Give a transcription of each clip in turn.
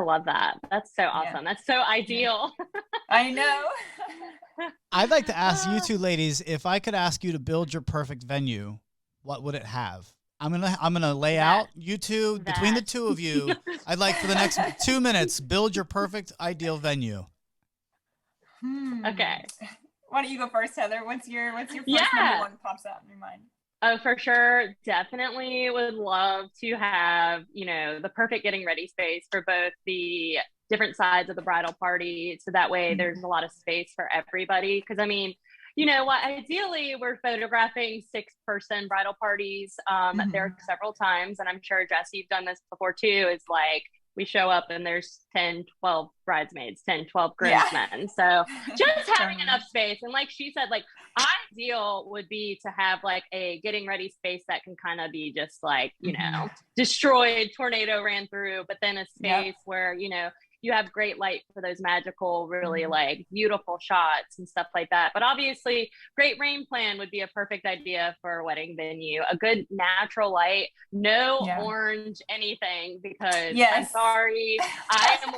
love that. That's so awesome. That's so ideal. I know. I'd like to ask you two ladies, if I could ask you to build your perfect venue, what would it have? I'm gonna lay out you two, between the two of you. I'd like for the next 2 minutes, build your perfect ideal venue. Okay. Why don't you go first, Heather? What's your first number one that pops out in your mind? Oh, for sure. Definitely would love to have, the perfect getting ready space for both the different sides of the bridal party. So that way there's a lot of space for everybody. Cause I mean, you know what, ideally we're photographing 6-person bridal parties. There are several times, and I'm sure Jess, you've done this before too, is like, we show up and there's 10, 12 bridesmaids, 10, 12 groomsmen. So just having enough space. And like she said, like ideal would be to have like a getting ready space that can kind of be just like, destroyed, tornado ran through, but then a space where, you have great light for those magical, really like beautiful shots and stuff like that. But obviously, great rain plan would be a perfect idea for a wedding venue. A good natural light, no orange anything, because I'm sorry, I am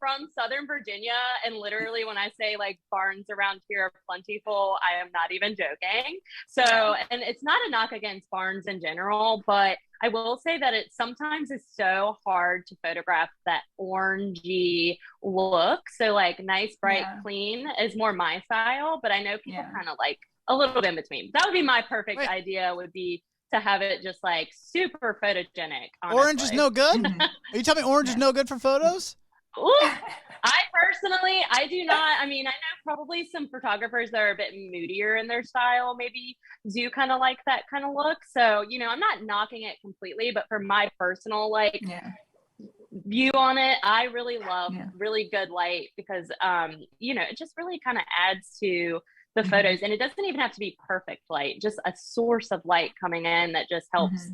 from Southern Virginia, and literally when I say like barns around here are plentiful, I am not even joking. So, and it's not a knock against barns in general, but I will say that it sometimes is so hard to photograph that orangey look. So like nice, bright, clean is more my style, but I know people kind of like a little bit in between. That would be my perfect idea, would be to have it just like super photogenic. Honestly. Orange is no good? Are you telling me orange is no good for photos? Ooh, I do not. I mean, I know probably some photographers that are a bit moodier in their style maybe do kind of like that kind of look. So, I'm not knocking it completely, but for my personal view on it, I really love really good light because, it just really kind of adds to the photos, and it doesn't even have to be perfect light, just a source of light coming in that just helps,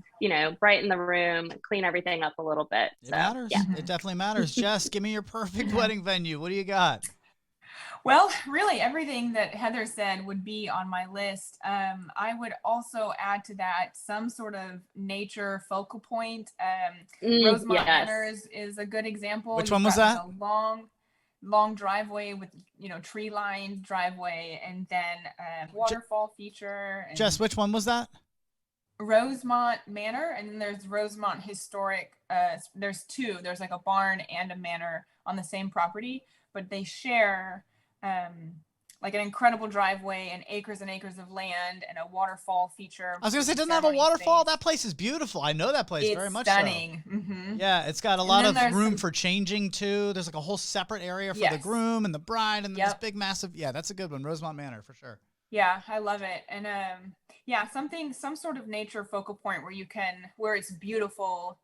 brighten the room, clean everything up a little bit. It matters. It definitely matters. Jess, give me your perfect wedding venue. What do you got? Well, really everything that Heather said would be on my list. I would also add to that some sort of nature focal point. Rosemont Manor is a good example. Which one was that? A long driveway with tree lined driveway, and then waterfall feature. And Jess, which one was that? Rosemont Manor, and then there's Rosemont Historic. There's two. There's like a barn and a manor on the same property, but they share like an incredible driveway and acres of land and a waterfall feature. I was gonna say, doesn't it have a waterfall? That place is beautiful. I know that place it's very much. Stunning. So. Yeah, it's got a lot of room for changing too. There's like a whole separate area for the groom and the bride, and this big massive. Yeah, that's a good one, Rosemont Manor for sure. Yeah, I love it, and some sort of nature focal point where it's beautiful,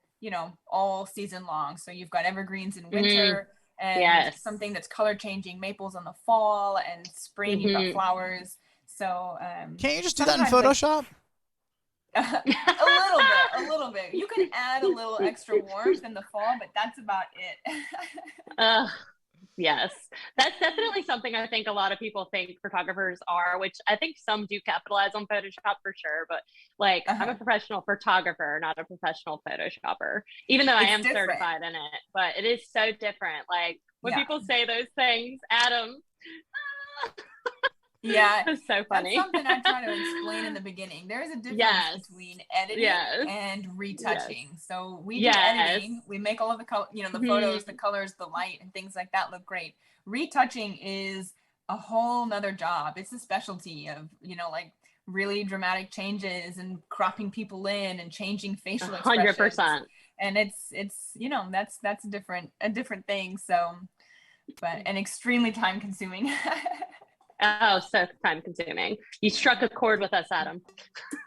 all season long. So you've got evergreens in winter. And something that's color changing, maples in the fall, and spring you've got flowers. So can't you just do that in Photoshop? A little bit. You can add a little extra warmth in the fall, but that's about it. Yes, that's definitely something I think a lot of people think photographers are, which I think some do capitalize on Photoshop for sure. But like, I'm a professional photographer, not a professional Photoshopper, even though I am certified in it. But it is so different. Like when people say those things, Adam. Yeah, it's so funny. That's something I try to explain in the beginning. There is a difference between editing and retouching. So we do editing. We make all of the the photos, the colors, the light, and things like that look great. Retouching is a whole nother job. It's a specialty of like really dramatic changes and cropping people in and changing facial expressions. 100%. And it's that's a different thing. So, and extremely time consuming. Oh, so time consuming. You struck a chord with us, Adam.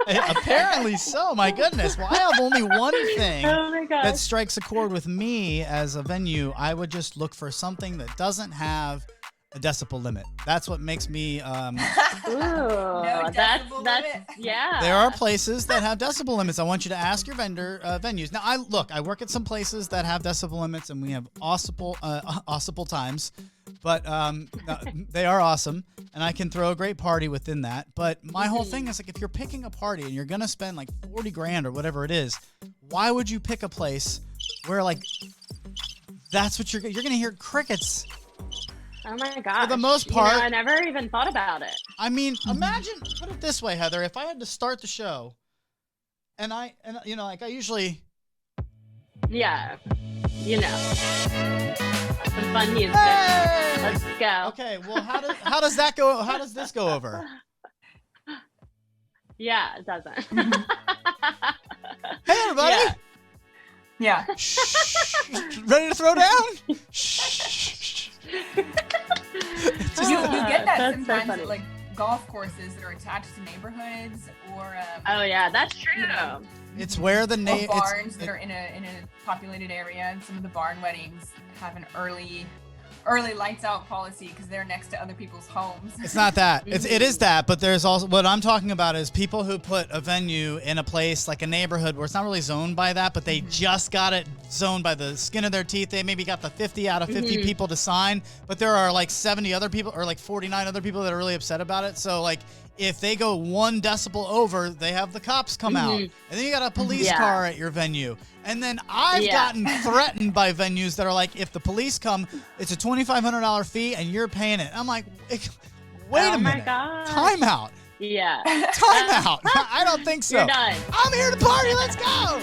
Apparently so. My goodness. Well, I have only one thing that strikes a chord with me as a venue. I would just look for something that doesn't have a decibel limit. That's what makes me that's yeah. There are places that have decibel limits. I want you to ask your venues. Now I work at some places that have decibel limits, and we have awesome times. But they are awesome, and I can throw a great party within that. But my whole thing is, like, if you're picking a party and you're gonna spend like 40 grand or whatever it is, why would you pick a place where like that's what you're going to hear crickets. Oh my gosh. For the most part. I never even thought about it. I mean, imagine, put it this way, Heather, if I had to start the show and I usually. Yeah. Some fun music. Hey! Let's go. Okay, well, how does that go? How does this go over? Yeah, it doesn't. Hey, everybody. Yeah. Ready to throw down? You get that sometimes at like golf courses that are attached to neighborhoods or. Oh yeah, that's true. It's where the barns that are in a populated area, and some of the barn weddings have an early lights out policy because they're next to other people's homes. It's not that. It is that, but there's also what I'm talking about is people who put a venue in a place like a neighborhood where it's not really zoned by that, but they just got it zoned by the skin of their teeth. They maybe got the 50 out of 50 people to sign, but there are like 70 other people or like 49 other people that are really upset about it. So like if they go 1 decibel over, they have the cops come out. And then you got a police car at your venue. And then I've gotten threatened by venues that are like, if the police come, it's a $2,500 fee and you're paying it. I'm like, wait a minute. My God. Time out. Yeah. Time out. I don't think so. You're done. I'm here to party. Let's go.